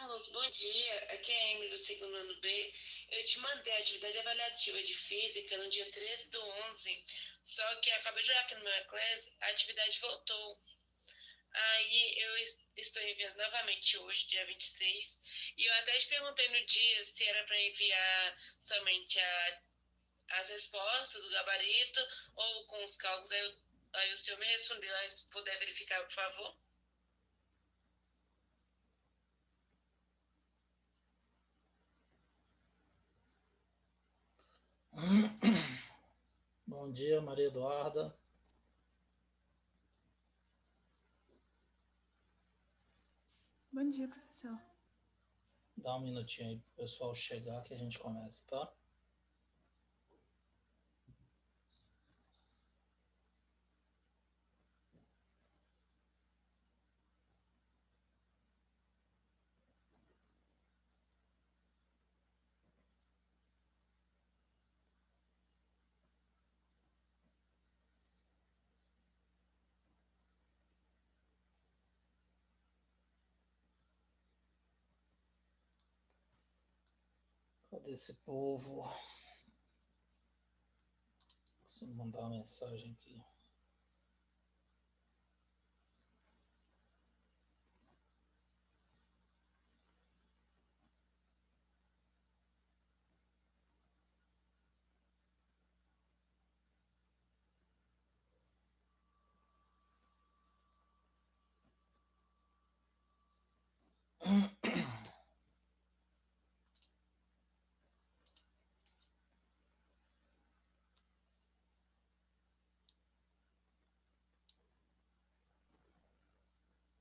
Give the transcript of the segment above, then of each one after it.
Carlos, bom dia. Aqui é a Emily do segundo ano B. Eu te mandei a atividade avaliativa de física no dia 13 do 11, só que eu acabei de olhar aqui no meu Eclés, a atividade voltou. Aí eu estou enviando novamente hoje, dia 26, e eu até te perguntei no dia se era para enviar somente as respostas, o gabarito, ou com os cálculos. Aí o senhor me respondeu, aí se puder verificar, por favor. Bom dia, Maria Eduarda. Bom dia, professor. Dá um minutinho aí pro pessoal chegar que a gente começa, tá? Cadê esse povo? Deixa eu mandar uma mensagem aqui.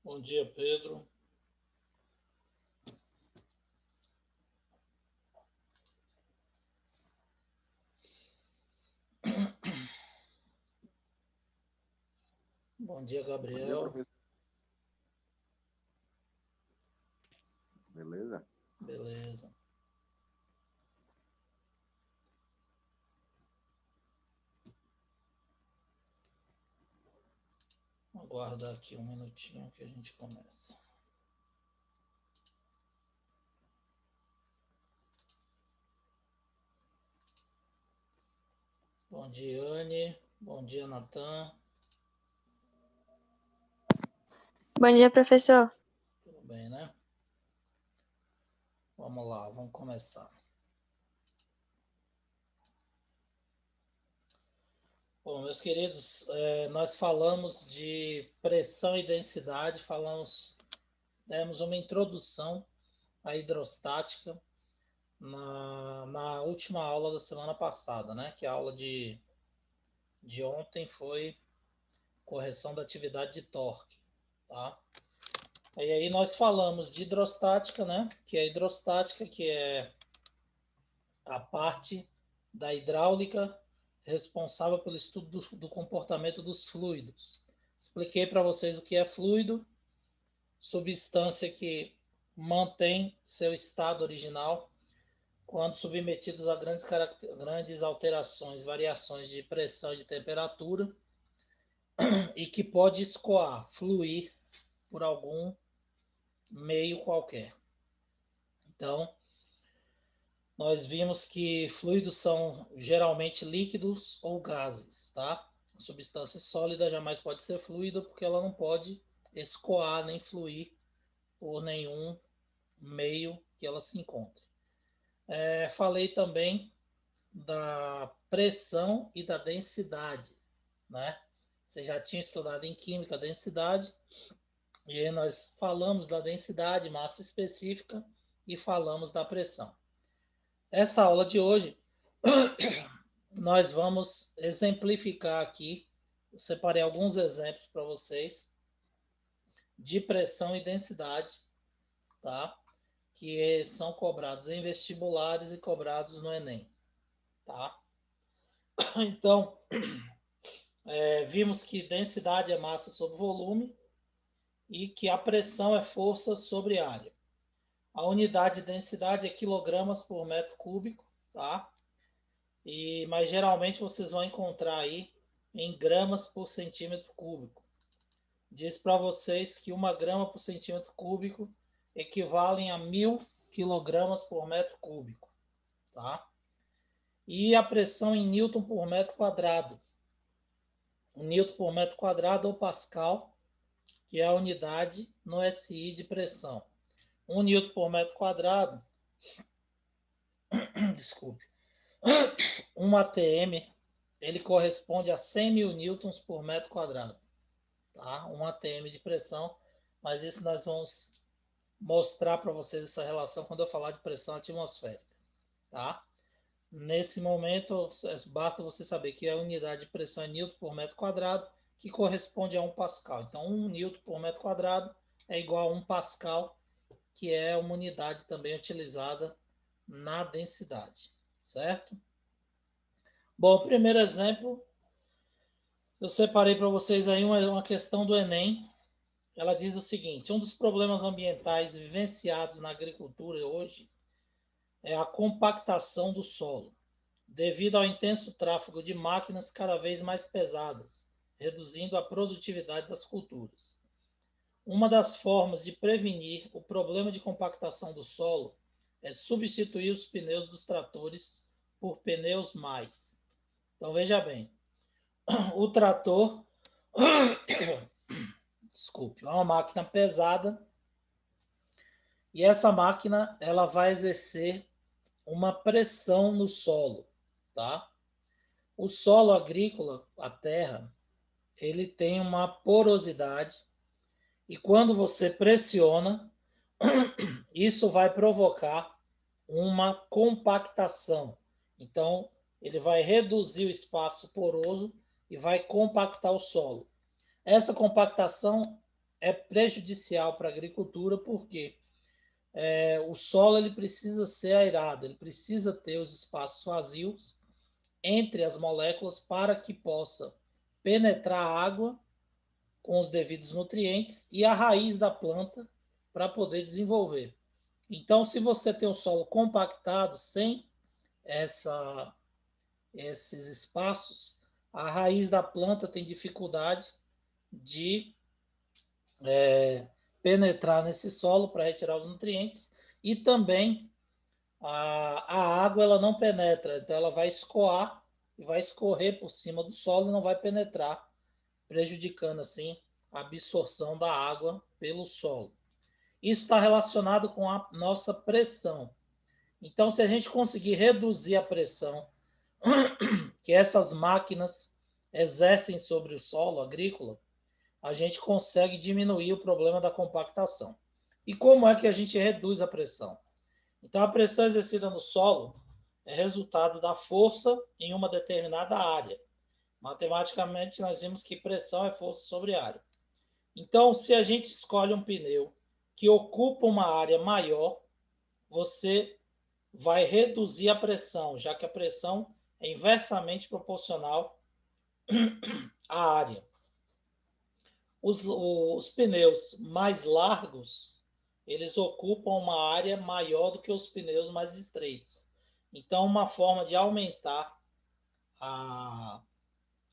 Bom dia, Pedro. Bom dia, Bom dia, Gabriel. professor. Beleza? Beleza. Vou aguardar aqui um minutinho que a gente começa. Bom dia, Anne. Bom dia, Natan. Bom dia, professor. Tudo bem, né? Vamos lá, vamos começar. Bom, meus queridos, nós falamos de pressão e densidade, demos uma introdução à hidrostática na última aula da semana passada, né? Que a aula de ontem foi correção da atividade de torque, tá? E aí nós falamos de hidrostática, né? Que é a hidrostática, que é a parte da hidráulica responsável pelo estudo do comportamento dos fluidos. Expliquei para vocês o que é fluido, substância que mantém seu estado original quando submetidos a grandes alterações, variações de pressão e de temperatura, e que pode escoar, fluir por algum meio qualquer. Então, nós vimos que fluidos são geralmente líquidos ou gases, tá? A substância sólida jamais pode ser fluida porque ela não pode escoar nem fluir por nenhum meio que ela se encontre. Falei também da pressão e da densidade, né? Você já tinha estudado em química a densidade, e aí nós falamos da densidade, massa específica, e falamos da pressão. Essa aula de hoje, nós vamos exemplificar aqui, eu separei alguns exemplos para vocês, de pressão e densidade, tá? Que são cobrados em vestibulares e cobrados no Enem, tá? Então, vimos que densidade é massa sobre volume e que a pressão é força sobre área. A unidade de densidade é quilogramas por metro cúbico, tá? Mas geralmente vocês vão encontrar aí em gramas por centímetro cúbico. Diz para vocês que 1 grama por centímetro cúbico equivalem a 1.000 quilogramas por metro cúbico, tá? E a pressão em Newton por metro quadrado. O Newton por metro quadrado ou Pascal, que é a unidade no SI de pressão. 1 Newton por metro quadrado, desculpe, 1 ATM, ele corresponde a 100.000 newtons por metro quadrado, tá? 1 ATM de pressão, mas isso nós vamos mostrar para vocês essa relação quando eu falar de pressão atmosférica, tá? Nesse momento, basta você saber que a unidade de pressão é Newton por metro quadrado, que corresponde a 1 Pascal. Então, 1 Newton por metro quadrado é igual a 1 Pascal, que é uma unidade também utilizada na densidade, certo? Bom, primeiro exemplo, eu separei para vocês aí uma questão do Enem. Ela diz o seguinte: um dos problemas ambientais vivenciados na agricultura hoje é a compactação do solo, devido ao intenso tráfego de máquinas cada vez mais pesadas, reduzindo a produtividade das culturas. Uma das formas de prevenir o problema de compactação do solo é substituir os pneus dos tratores por pneus mais. Então, veja bem, o trator, desculpe, é uma máquina pesada e essa máquina ela vai exercer uma pressão no solo, tá? O solo agrícola, a terra, ele tem uma porosidade e quando você pressiona, isso vai provocar uma compactação. Então, ele vai reduzir o espaço poroso e vai compactar o solo. Essa compactação é prejudicial para a agricultura porque o solo ele precisa ser aerado, ele precisa ter os espaços vazios entre as moléculas para que possa penetrar a água com os devidos nutrientes e a raiz da planta para poder desenvolver. Então, se você tem o solo compactado, sem esses espaços, a raiz da planta tem dificuldade de penetrar nesse solo para retirar os nutrientes e também a água ela não penetra, então ela vai escoar e vai escorrer por cima do solo e não vai penetrar, prejudicando assim a absorção da água pelo solo. Isso está relacionado com a nossa pressão. Então, se a gente conseguir reduzir a pressão que essas máquinas exercem sobre o solo agrícola, a gente consegue diminuir o problema da compactação. E como é que a gente reduz a pressão? Então, a pressão exercida no solo é resultado da força em uma determinada área. Matematicamente, nós vimos que pressão é força sobre área. Então, se a gente escolhe um pneu que ocupa uma área maior, você vai reduzir a pressão, já que a pressão é inversamente proporcional à área. Os pneus mais largos, eles ocupam uma área maior do que os pneus mais estreitos. Então, uma forma de aumentar a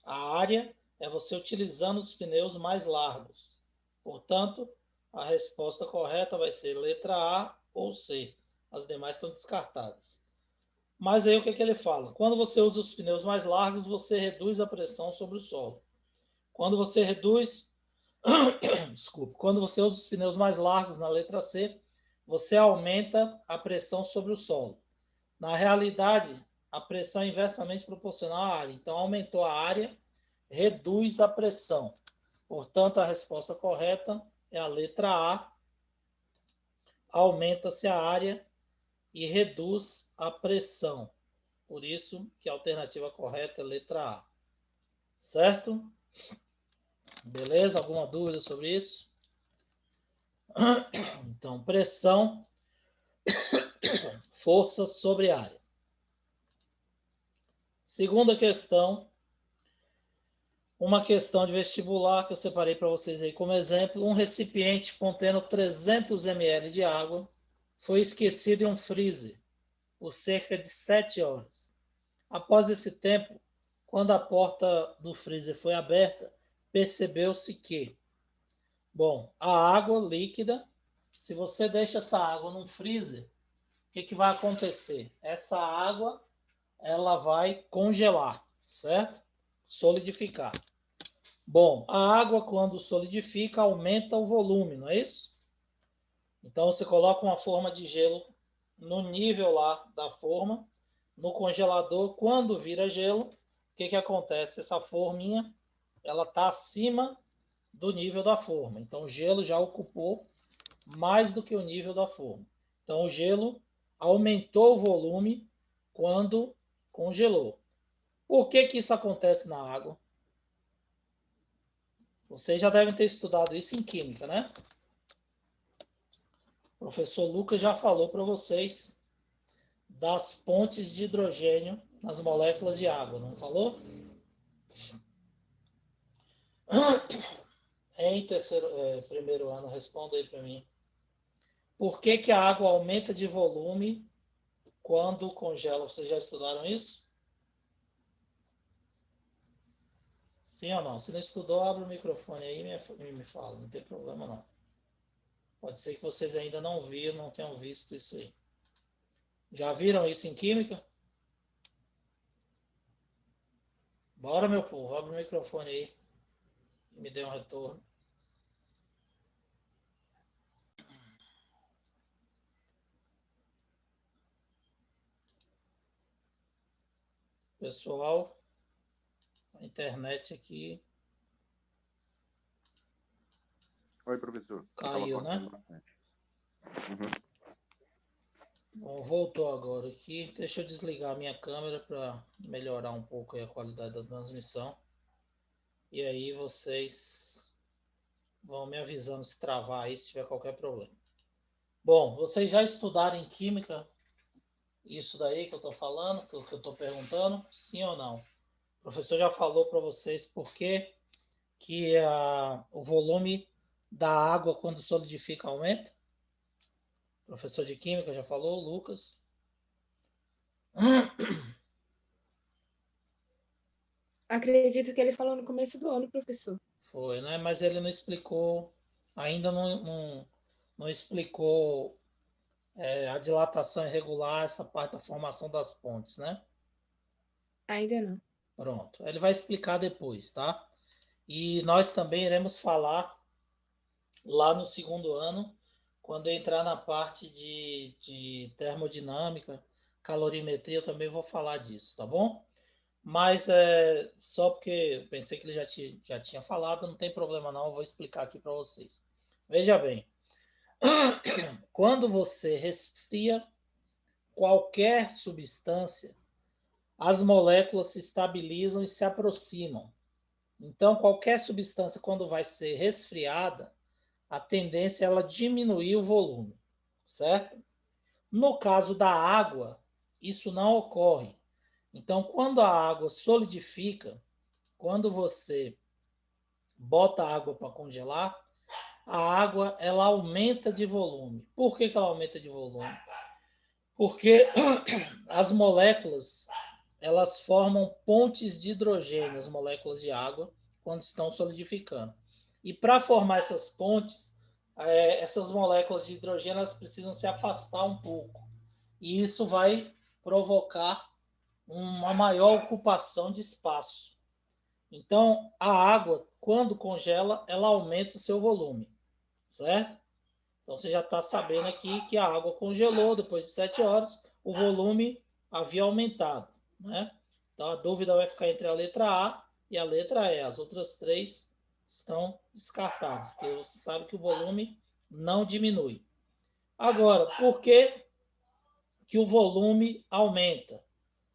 área é você utilizando os pneus mais largos. Portanto, a resposta correta vai ser letra A ou C. As demais estão descartadas. Mas aí o que ele fala? Quando você usa os pneus mais largos, você reduz a pressão sobre o solo. Quando você reduz, desculpe, quando você usa os pneus mais largos na letra C, você aumenta a pressão sobre o solo. Na realidade, a pressão é inversamente proporcional à área. Então, aumentou a área, reduz a pressão. Portanto, a resposta correta é a letra A. Aumenta-se a área e reduz a pressão. Por isso que a alternativa correta é letra A. Certo? Beleza? Alguma dúvida sobre isso? Então, pressão, força sobre área. Segunda questão, uma questão de vestibular que eu separei para vocês aí como exemplo. Um recipiente contendo 300 ml de água foi esquecido em um freezer por cerca de 7 horas. Após esse tempo, quando a porta do freezer foi aberta, percebeu-se que, bom, a água líquida se você deixa essa água num freezer, o que vai acontecer? Essa água, ela vai congelar, certo? Solidificar. Bom, a água, quando solidifica, aumenta o volume, não é isso? Então, você coloca uma forma de gelo no nível lá da forma, no congelador. Quando vira gelo, o que acontece? Essa forminha, ela está acima do nível da forma. Então, o gelo já ocupou mais do que o nível da forma. Então, o gelo aumentou o volume quando congelou. Por que isso acontece na água? Vocês já devem ter estudado isso em química, né? O professor Lucas já falou para vocês das pontes de hidrogênio nas moléculas de água, não falou? Em primeiro ano, responda aí para mim. Por que a água aumenta de volume quando congela? Vocês já estudaram isso? Sim ou não? Se não estudou, abre o microfone aí e me fala. Não tem problema não. Pode ser que vocês ainda não viram, não tenham visto isso aí. Já viram isso em química? Bora, meu povo, abre o microfone aí e me dê um retorno. Pessoal, a internet aqui Oi, professor. caiu, né? Bastante. Uhum. Bom, voltou agora aqui. Deixa eu desligar a minha câmera para melhorar um pouco aí a qualidade da transmissão. E aí vocês vão me avisando se travar aí, se tiver qualquer problema. Bom, vocês já estudaram em química isso daí que eu estou falando, que eu estou perguntando? Sim ou não? O professor já falou para vocês por que o volume da água quando solidifica aumenta? O professor de química já falou, Lucas. Acredito que ele falou no começo do ano, professor. Foi, né? Mas ele não explicou, ainda não explicou a dilatação irregular, essa parte da formação das pontes, né? Ainda não. Pronto. Ele vai explicar depois, tá? E nós também iremos falar lá no segundo ano, quando eu entrar na parte de termodinâmica, calorimetria, eu também vou falar disso, tá bom? Mas só porque eu pensei que ele já tinha falado, não tem problema não, eu vou explicar aqui para vocês. Veja bem, quando você resfria qualquer substância, as moléculas se estabilizam e se aproximam. Então, qualquer substância, quando vai ser resfriada, a tendência é ela diminuir o volume, certo? No caso da água, isso não ocorre. Então, quando a água solidifica, quando você bota a água para congelar, a água ela aumenta de volume. Por que ela aumenta de volume? Porque as moléculas elas formam pontes de hidrogênio, as moléculas de água, quando estão solidificando. E para formar essas pontes, essas moléculas de hidrogênio elas precisam se afastar um pouco. E isso vai provocar uma maior ocupação de espaço. Então, a água, quando congela, ela aumenta o seu volume, certo? Então, você já está sabendo aqui que a água congelou depois de 7 horas, o volume havia aumentado, né? Então, a dúvida vai ficar entre a letra A e a letra E. As outras três estão descartadas, porque você sabe que o volume não diminui. Agora, por que o volume aumenta?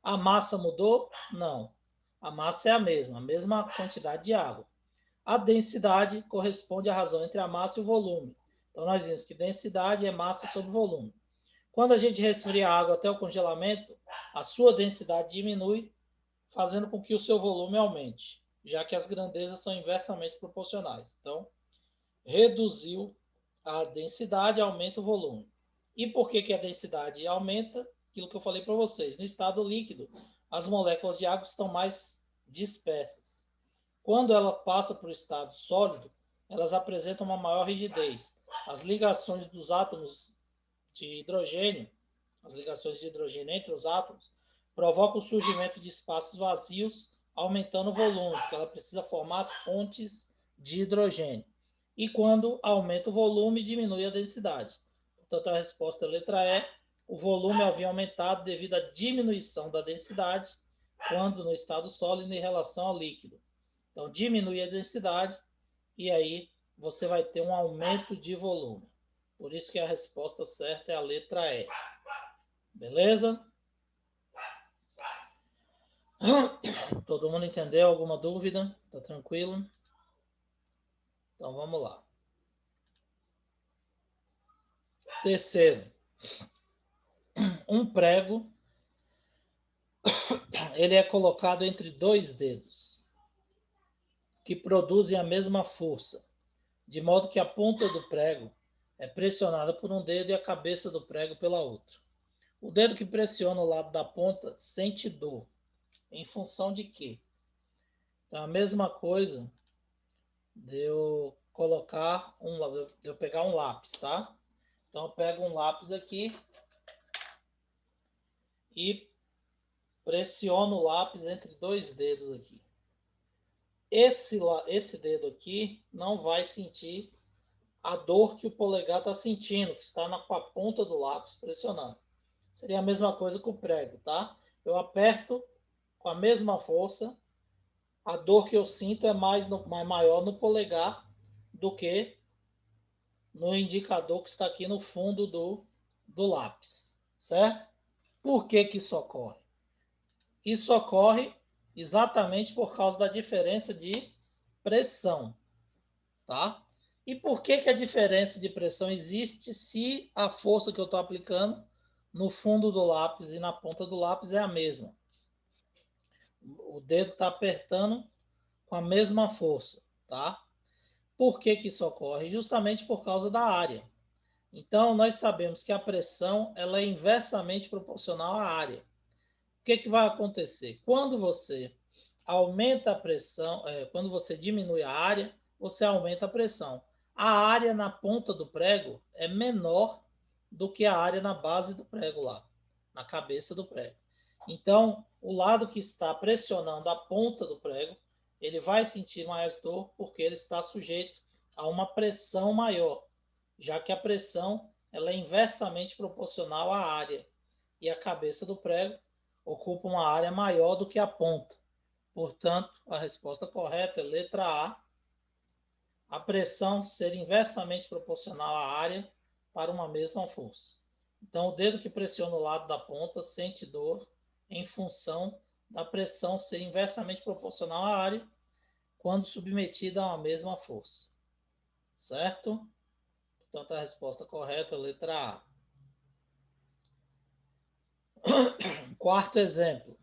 A massa mudou? Não. A massa é a mesma quantidade de água. A densidade corresponde à razão entre a massa e o volume. Então, nós vimos que densidade é massa sobre volume. Quando a gente resfria a água até o congelamento, a sua densidade diminui, fazendo com que o seu volume aumente, já que as grandezas são inversamente proporcionais. Então, reduziu a densidade, aumenta o volume. E por que a densidade aumenta? Aquilo que eu falei para vocês. No estado líquido, as moléculas de água estão mais dispersas. Quando ela passa para o estado sólido, elas apresentam uma maior rigidez. as ligações dos átomos de hidrogênio, as ligações de hidrogênio entre os átomos, provocam o surgimento de espaços vazios, aumentando o volume, porque ela precisa formar as pontes de hidrogênio. E quando aumenta o volume, diminui a densidade. Portanto, a resposta é a letra E. O volume havia aumentado devido à diminuição da densidade quando no estado sólido em relação ao líquido. Então, diminui a densidade e aí você vai ter um aumento de volume. Por isso que a resposta certa é a letra E. Beleza? Todo mundo entendeu? Alguma dúvida? Tá tranquilo? Então vamos lá. Terceiro, um prego, ele é colocado entre dois dedos que produzem a mesma força, de modo que a ponta do prego é pressionada por um dedo e a cabeça do prego pela outra. O dedo que pressiona o lado da ponta sente dor. Em função de quê? Então, a mesma coisa de eu colocar de eu pegar um lápis, tá? Então, eu pego um lápis aqui e pressiono o lápis entre dois dedos aqui. Esse dedo aqui não vai sentir a dor que o polegar está sentindo, que está com a ponta do lápis pressionando. Seria a mesma coisa com o prego, tá? Eu aperto com a mesma força, a dor que eu sinto é maior no polegar do que no indicador que está aqui no fundo do lápis, certo? Por que que isso ocorre? Isso ocorre exatamente por causa da diferença de pressão, tá? E por que que a diferença de pressão existe se a força que eu estou aplicando no fundo do lápis e na ponta do lápis é a mesma? O dedo está apertando com a mesma força, tá? Por que que isso ocorre? Justamente por causa da área. Então, nós sabemos que a pressão ela é inversamente proporcional à área. O que que vai acontecer? Quando você aumenta a pressão, quando você diminui a área, você aumenta a pressão. A área na ponta do prego é menor do que a área na base do prego lá, na cabeça do prego. Então, o lado que está pressionando a ponta do prego, ele vai sentir mais dor porque ele está sujeito a uma pressão maior, já que a pressão ela é inversamente proporcional à área e a cabeça do prego ocupa uma área maior do que a ponta. Portanto, a resposta correta é letra A. A pressão ser inversamente proporcional à área para uma mesma força. Então, o dedo que pressiona o lado da ponta sente dor em função da pressão ser inversamente proporcional à área quando submetida a uma mesma força. Certo? Portanto, a resposta correta é letra A. Quarto exemplo.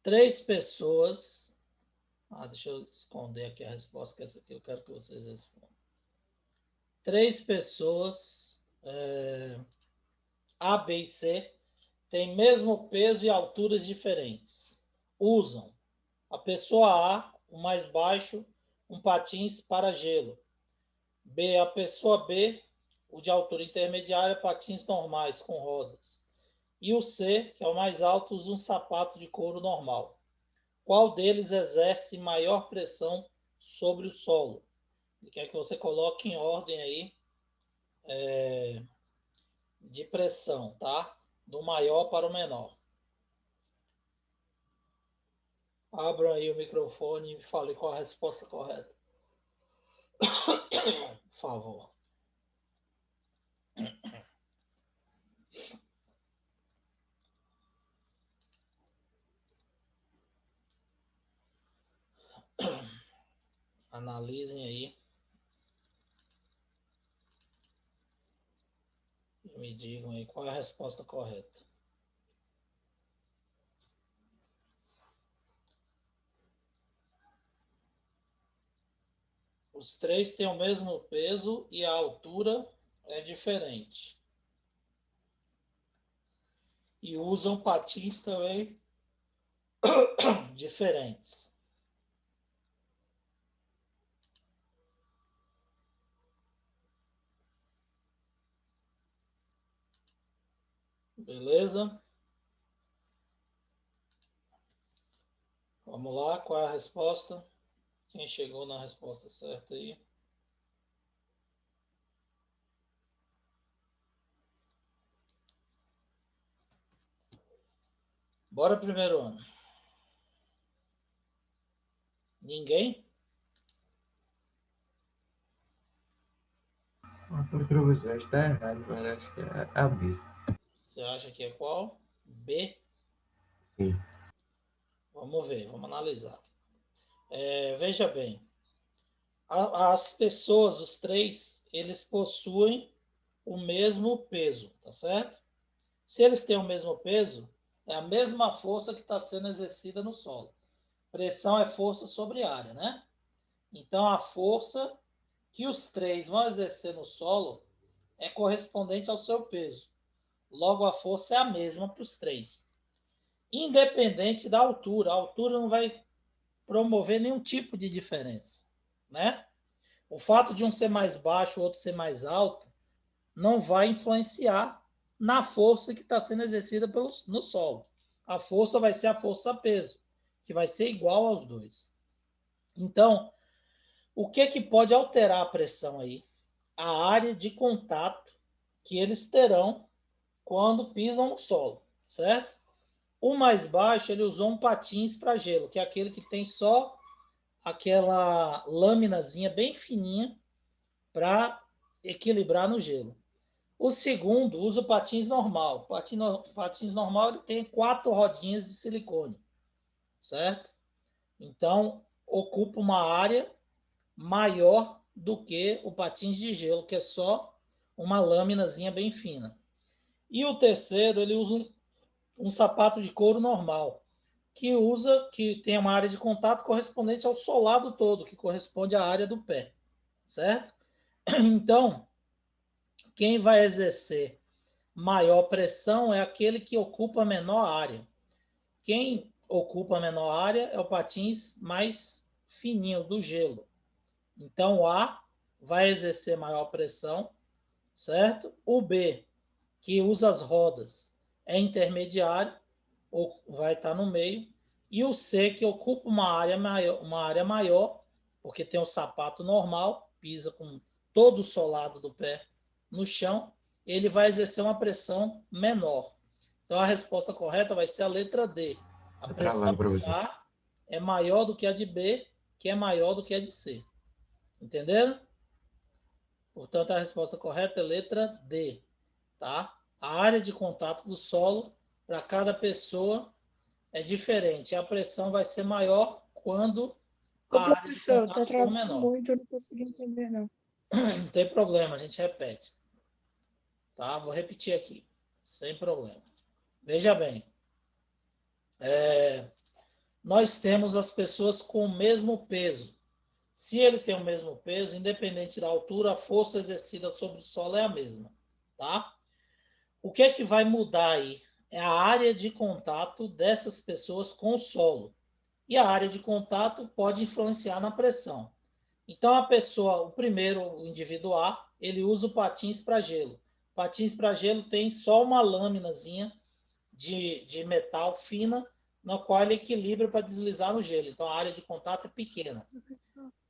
3 pessoas... deixa eu esconder aqui a resposta, que essa aqui eu quero que vocês respondam. 3 pessoas, A, B e C, têm mesmo peso e alturas diferentes. Usam a pessoa A, o mais baixo, um patins para gelo. B, a pessoa B, o de altura intermediária, patins normais com rodas. E o C, que é o mais alto, usa um sapato de couro normal. Qual deles exerce maior pressão sobre o solo? Ele quer que você coloque em ordem aí de pressão, tá? Do maior para o menor. Abra aí o microfone e me fale qual a resposta correta. Por favor. Analisem aí. E me digam aí qual é a resposta correta. Os 3 têm o mesmo peso e a altura é diferente. E usam patins também diferentes. Beleza? Vamos lá, qual é a resposta? Quem chegou na resposta certa aí? Bora primeiro ano. Ninguém? Professor, está errado, mas acho que é a B. Você acha que é qual? B? Sim. Vamos ver, vamos analisar. Veja bem, as pessoas, os três, eles possuem o mesmo peso, tá certo? Se eles têm o mesmo peso, é a mesma força que está sendo exercida no solo. Pressão é força sobre área, né? Então, a força que os três vão exercer no solo é correspondente ao seu peso. Logo, a força é a mesma para os três. Independente da altura. A altura não vai promover nenhum tipo de diferença, né? O fato de um ser mais baixo, o outro ser mais alto, não vai influenciar na força que está sendo exercida no solo. A força vai ser a força-peso, que vai ser igual aos dois. Então, o que pode alterar a pressão aí? A área de contato que eles terão quando pisam no solo, certo? O mais baixo, ele usou um patins para gelo, que é aquele que tem só aquela laminazinha bem fininha para equilibrar no gelo. O segundo usa o patins normal. O patins normal ele tem 4 rodinhas de silicone, certo? Então, ocupa uma área maior do que o patins de gelo, que é só uma laminazinha bem fina. E o terceiro, ele usa um sapato de couro normal, que tem uma área de contato correspondente ao solado todo, que corresponde à área do pé, certo? Então, quem vai exercer maior pressão é aquele que ocupa menor área. Quem ocupa menor área é o patins mais fininho do gelo. Então, o A vai exercer maior pressão, certo? O B, que usa as rodas, é intermediário, ou vai estar no meio. E o C, que ocupa uma área maior, porque tem o sapato normal, pisa com todo o solado do pé no chão, ele vai exercer uma pressão menor. Então a resposta correta vai ser a letra D. A Tá pressão travando, de professor. A é maior do que a de B, que é maior do que a de C. Entenderam? Portanto, a resposta correta é letra D. Tá? A área de contato do solo para cada pessoa é diferente. A pressão vai ser maior quando Ô, a área de professor, tá contato for travando menor. muito, eu não consegui entender, não. Não tem problema, a gente repete. Tá? Vou repetir aqui, sem problema. Veja bem, nós temos as pessoas com o mesmo peso. Se ele tem o mesmo peso, independente da altura, a força exercida sobre o solo é a mesma. Tá? O que é que vai mudar aí? É a área de contato dessas pessoas com o solo. E a área de contato pode influenciar na pressão. Então, a pessoa, o primeiro, o indivíduo A, ele usa o patins para gelo. Patins para gelo tem só uma lâminazinha de metal fina, na qual ele equilibra para deslizar no gelo. Então, a área de contato é pequena. Professor,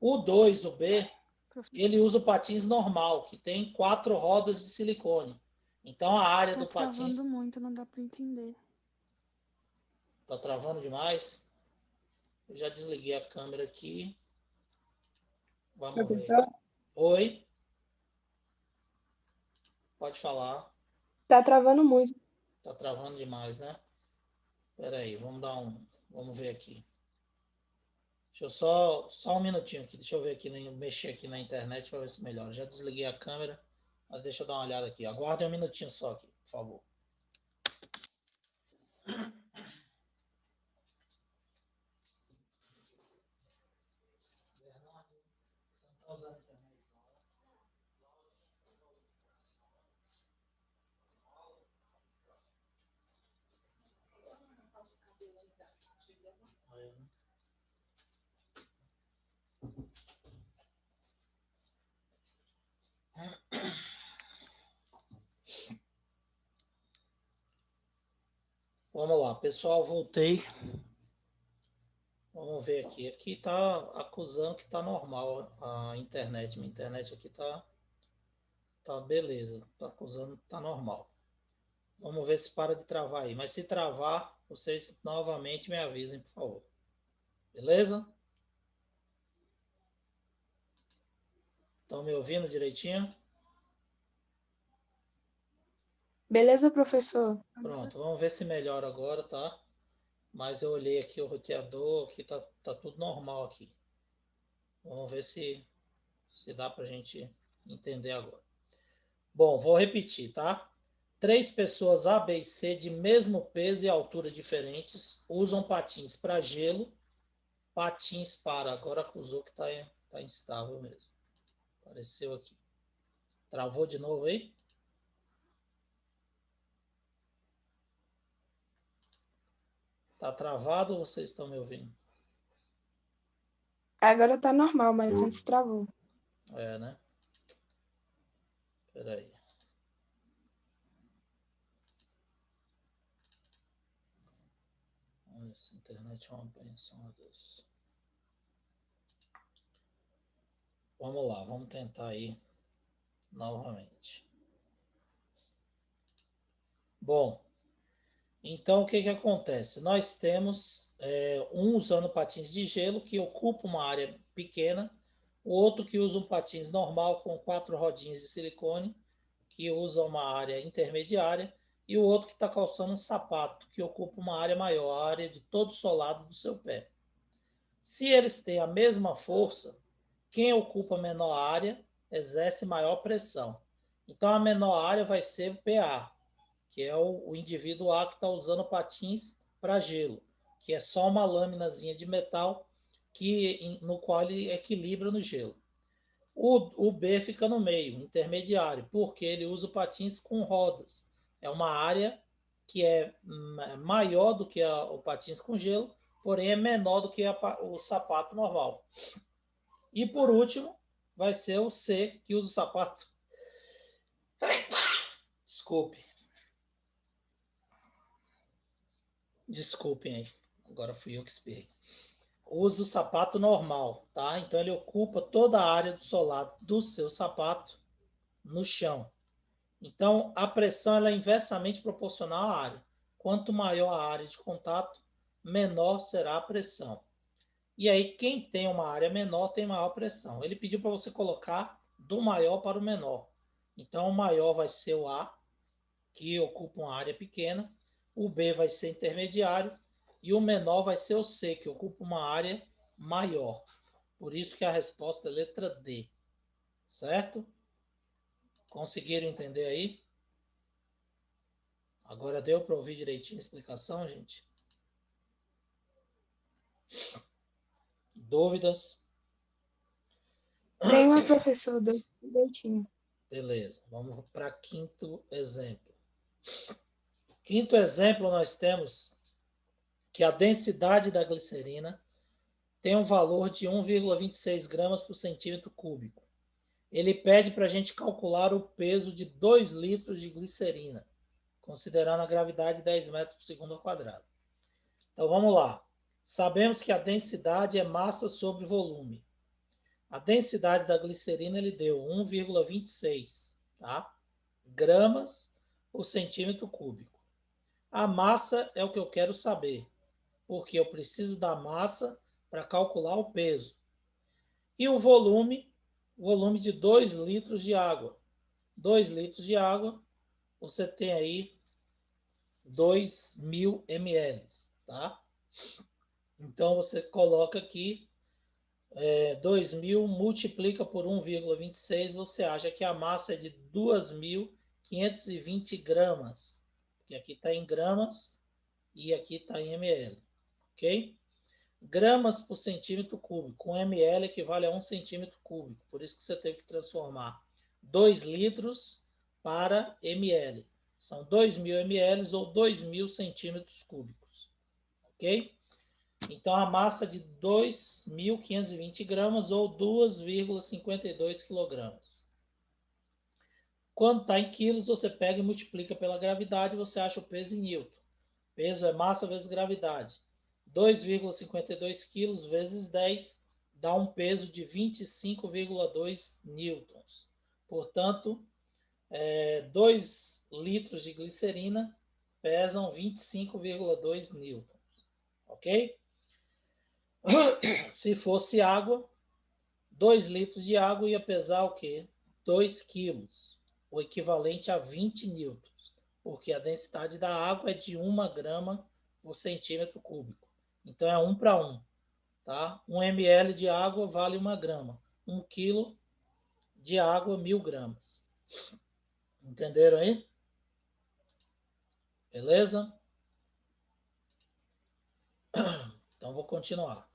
O 2, o B, ele professor, usa o patins normal, que tem 4 rodas de silicone. Então, a área tá do patins... travando muito, não dá para entender. Tá travando demais? Eu já desliguei a câmera aqui. Vamos ver. Professor, Oi? Pode falar. tá travando muito. Tá travando demais, né? Espera aí, vamos ver aqui. Deixa eu só um minutinho aqui. Deixa eu ver aqui, mexer aqui na internet para ver se melhora. Já desliguei a câmera, mas deixa eu dar uma olhada aqui. Aguardem um minutinho só aqui, por favor. pessoal, voltei. Vamos ver aqui. Aqui está acusando que está normal a internet. Minha internet aqui tá beleza. Está acusando que está normal. Vamos ver se para de travar aí. Mas se travar, vocês novamente me avisem, por favor. Beleza? Estão me ouvindo direitinho? Beleza, professor? Pronto, vamos ver se melhora agora, tá? Mas eu olhei aqui o roteador, aqui tá tudo normal aqui. Vamos ver se dá para a gente entender agora. Bom, vou repetir, tá? 3 pessoas A, B e C de mesmo peso e altura diferentes usam patins para gelo, patins para... Agora acusou que tá instável mesmo. Apareceu aqui. Travou de novo aí? Tá travado ou vocês estão me ouvindo? Agora tá normal, mas antes travou. É, né? Espera aí. Essa internet é uma benção a Deus. Vamos lá, vamos tentar aí novamente. Bom, então o que acontece? Nós temos um usando patins de gelo que ocupa uma área pequena, o outro que usa um patins normal com 4 rodinhas de silicone, que usa uma área intermediária, e o outro que está calçando um sapato, que ocupa uma área maior, a área de todo solado do seu pé. Se eles têm a mesma força, quem ocupa menor área exerce maior pressão. Então, a menor área vai ser o PA, que é o indivíduo A que está usando patins para gelo, que é só uma laminazinha de metal no qual ele equilibra no gelo. O B fica no meio, intermediário, porque ele usa patins com rodas. É uma área que é maior do que o patins com gelo, porém é menor do que o sapato normal. E por último, vai ser o C, que usa o sapato. Desculpem aí. Agora fui eu que espirrei. Usa o sapato normal, tá? Então ele ocupa toda a área do solado do seu sapato no chão. Então a pressão ela é inversamente proporcional à área. Quanto maior a área de contato, menor será a pressão. E aí quem tem uma área menor tem maior pressão. Ele pediu para você colocar do maior para o menor. Então o maior vai ser o A, que ocupa uma área pequena, o B vai ser intermediário e o menor vai ser o C, que ocupa uma área maior. Por isso que a resposta é letra D. Certo? Conseguiram entender aí? Agora deu para ouvir direitinho a explicação, gente? Dúvidas? Nenhuma, professor, deu direitinho. Beleza, vamos para quinto exemplo. Quinto exemplo, nós temos que a densidade da glicerina tem um valor de 1,26 gramas por centímetro cúbico. Ele pede para a gente calcular o peso de 2 litros de glicerina, considerando a gravidade de 10 metros por segundo ao quadrado. Então vamos lá. Sabemos que a densidade é massa sobre volume. A densidade da glicerina ele deu 1,26, tá? Gramas por centímetro cúbico. A massa é o que eu quero saber, porque eu preciso da massa para calcular o peso. E o volume de 2 litros de água. 2 litros de água, você tem aí 2.000 ml, tá? Então, você coloca aqui 2.000, multiplica por 1,26, você acha que a massa é de 2.520 gramas. Porque aqui está em gramas e aqui está em ml, ok? Gramas por centímetro cúbico. 1 ml equivale a 1 centímetro cúbico. Por isso que você teve que transformar 2 litros para ml. São 2.000 ml ou 2.000 centímetros cúbicos. Ok? Então, a massa de 2.520 gramas ou 2,52 quilogramas. Quando está em quilos, você pega e multiplica pela gravidade, você acha o peso em newton. Peso é massa vezes gravidade. 2,52 quilos vezes 10 dá um peso de 25,2 newtons. Portanto, 2 litros de glicerina pesam 25,2 newtons. Ok? Se fosse água, 2 litros de água ia pesar o quê? 2 quilos, o equivalente a 20 newtons, porque a densidade da água é de 1 grama por centímetro cúbico. Então é 1 para 1. Tá? 1 ml de água vale 1 grama. 1 quilo de água, 1000 gramas. Entenderam aí? Beleza? Então vou continuar.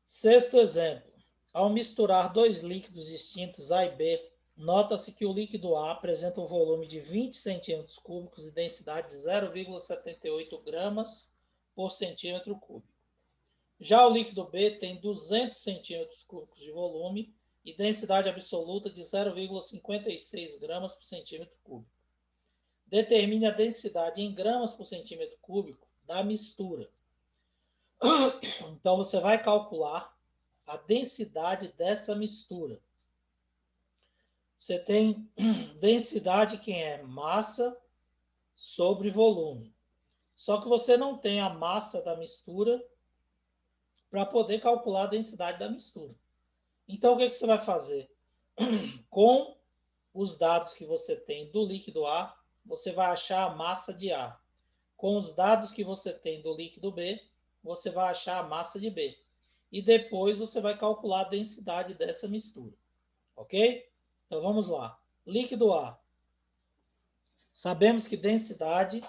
Sexto exemplo. Ao misturar dois líquidos distintos A e B, nota-se que o líquido A apresenta um volume de 20 centímetros cúbicos e densidade de 0,78 gramas por centímetro cúbico. Já o líquido B tem 200 centímetros cúbicos de volume e densidade absoluta de 0,56 gramas por centímetro cúbico. Determine a densidade em gramas por centímetro cúbico da mistura. Então, você vai calcular a densidade dessa mistura. Você tem densidade que é massa sobre volume. Só que você não tem a massa da mistura para poder calcular a densidade da mistura. Então, o que você vai fazer? Com os dados que você tem do líquido A, você vai achar a massa de A. Com os dados que você tem do líquido B, você vai achar a massa de B. E depois você vai calcular a densidade dessa mistura. Ok? Então vamos lá. Líquido A. Sabemos que densidade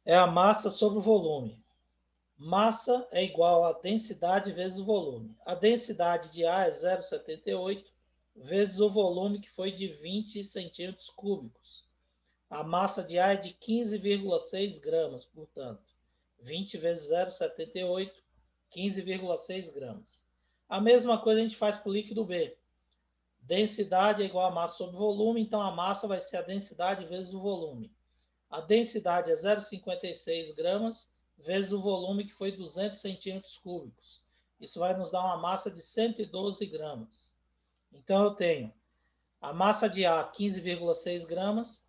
é a massa sobre o volume. Massa é igual a densidade vezes o volume. A densidade de A é 0,78 vezes o volume, que foi de 20 centímetros cúbicos. A massa de A é de 15,6 gramas, portanto, 20 vezes 0,78, 15,6 gramas. A mesma coisa a gente faz para o líquido B. Densidade é igual a massa sobre volume, então a massa vai ser a densidade vezes o volume. A densidade é 0,56 gramas vezes o volume, que foi 200 centímetros cúbicos. Isso vai nos dar uma massa de 112 gramas. Então eu tenho a massa de A, 15,6 gramas,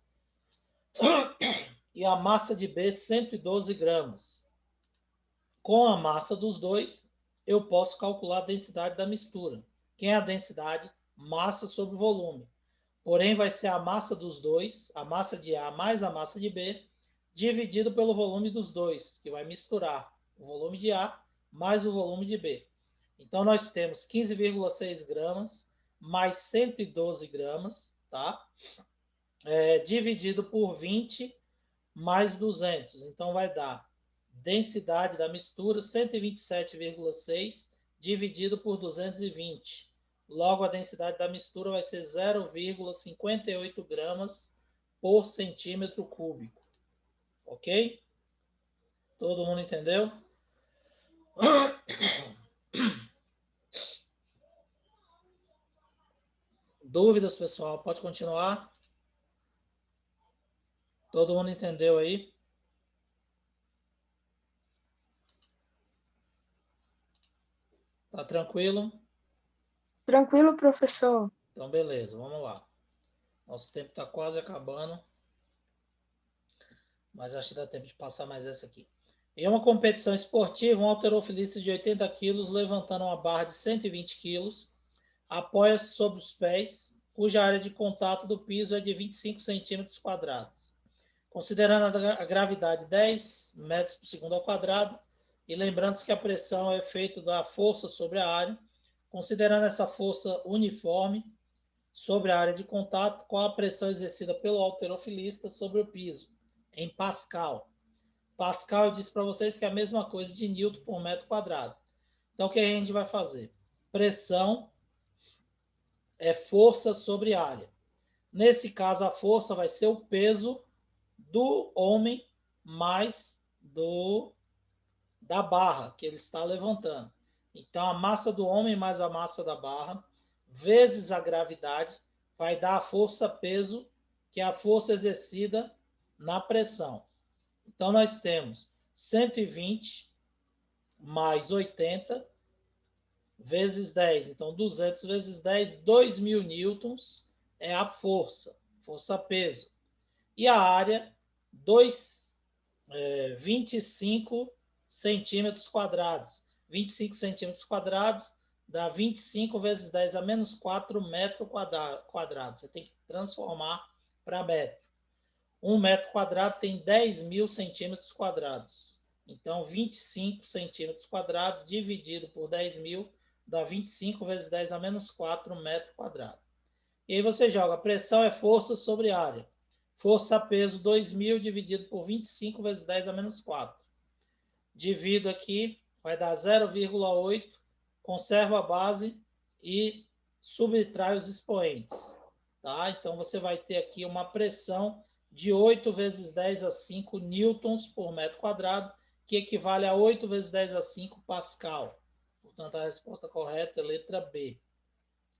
e a massa de B, 112 gramas. Com a massa dos dois, eu posso calcular a densidade da mistura. Quem é a densidade? Massa sobre volume. Porém, vai ser a massa dos dois, a massa de A mais a massa de B, dividido pelo volume dos dois, que vai misturar o volume de A mais o volume de B. Então, nós temos 15,6 gramas mais 112 gramas, tá? Dividido por 20 mais 200. Então, vai dar densidade da mistura 127,6 dividido por 220. Logo, a densidade da mistura vai ser 0,58 gramas por centímetro cúbico. Ok? Todo mundo entendeu? Dúvidas, pessoal? Pode continuar? Todo mundo entendeu aí? Tá tranquilo? Tranquilo, professor. Então, beleza, vamos lá. Nosso tempo está quase acabando. Mas acho que dá tempo de passar mais essa aqui. Em uma competição esportiva, um halterofilista de 80 quilos, levantando uma barra de 120 quilos, apoia-se sobre os pés, cuja área de contato do piso é de 25 centímetros quadrados. Considerando a gravidade 10 metros por segundo ao quadrado, e lembrando-se que a pressão é efeito da força sobre a área, considerando essa força uniforme sobre a área de contato, qual a pressão exercida pelo halterofilista sobre o piso, em Pascal. Pascal, eu disse para vocês que é a mesma coisa de Newton por metro quadrado. Então, o que a gente vai fazer? Pressão é força sobre área. Nesse caso, a força vai ser o peso do homem mais da barra que ele está levantando. Então, a massa do homem mais a massa da barra, vezes a gravidade, vai dar a força-peso, que é a força exercida na pressão. Então, nós temos 120 mais 80 vezes 10. Então, 200 vezes 10, 2.000 newtons é a força-peso. E a área, 25 centímetros quadrados. 25 centímetros quadrados dá 25 vezes 10 a menos 4 metros quadrados. Você tem que transformar para metro. 1 metro quadrado tem 10.000 centímetros quadrados. Então, 25 centímetros quadrados dividido por 10.000 dá 25 vezes 10 a menos 4 metros quadrados. E aí você joga, pressão é força sobre área. Força-peso 2.000 dividido por 25 vezes 10 a menos 4. Divido aqui, vai dar 0,8, conservo a base e subtrai os expoentes. Tá? Então, você vai ter aqui uma pressão de 8 vezes 10 a 5 newtons por metro quadrado, que equivale a 8 vezes 10 a 5 pascal. Portanto, a resposta correta é letra B.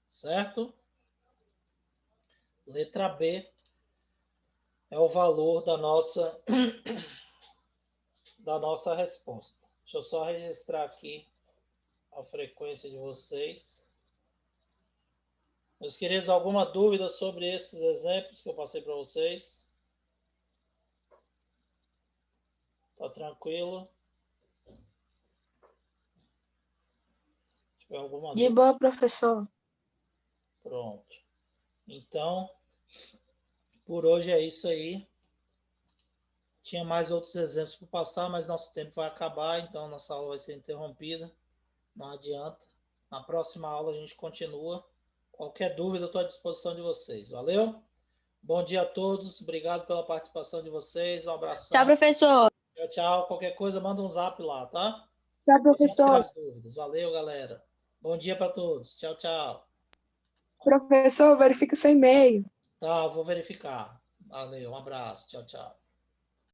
Certo? Letra B é o valor da nossa resposta. Deixa eu só registrar aqui a frequência de vocês. Meus queridos, alguma dúvida sobre esses exemplos que eu passei para vocês? Tá tranquilo? Se tiver alguma De dúvida. boa, professor. Pronto. Então, por hoje é isso aí. Tinha mais outros exemplos para passar, mas nosso tempo vai acabar, então nossa aula vai ser interrompida. Não adianta. Na próxima aula a gente continua. Qualquer dúvida, eu estou à disposição de vocês. Valeu? Bom dia a todos. Obrigado pela participação de vocês. Um abração. Tchau, professor. Tchau, tchau. Qualquer coisa, manda um zap lá, tá? Tchau, Pra gente tirar professor. as dúvidas. Valeu, galera. Bom dia para todos. Tchau, tchau. Professor, verifica seu e-mail. Tá, vou verificar. Valeu, um abraço. Tchau, tchau.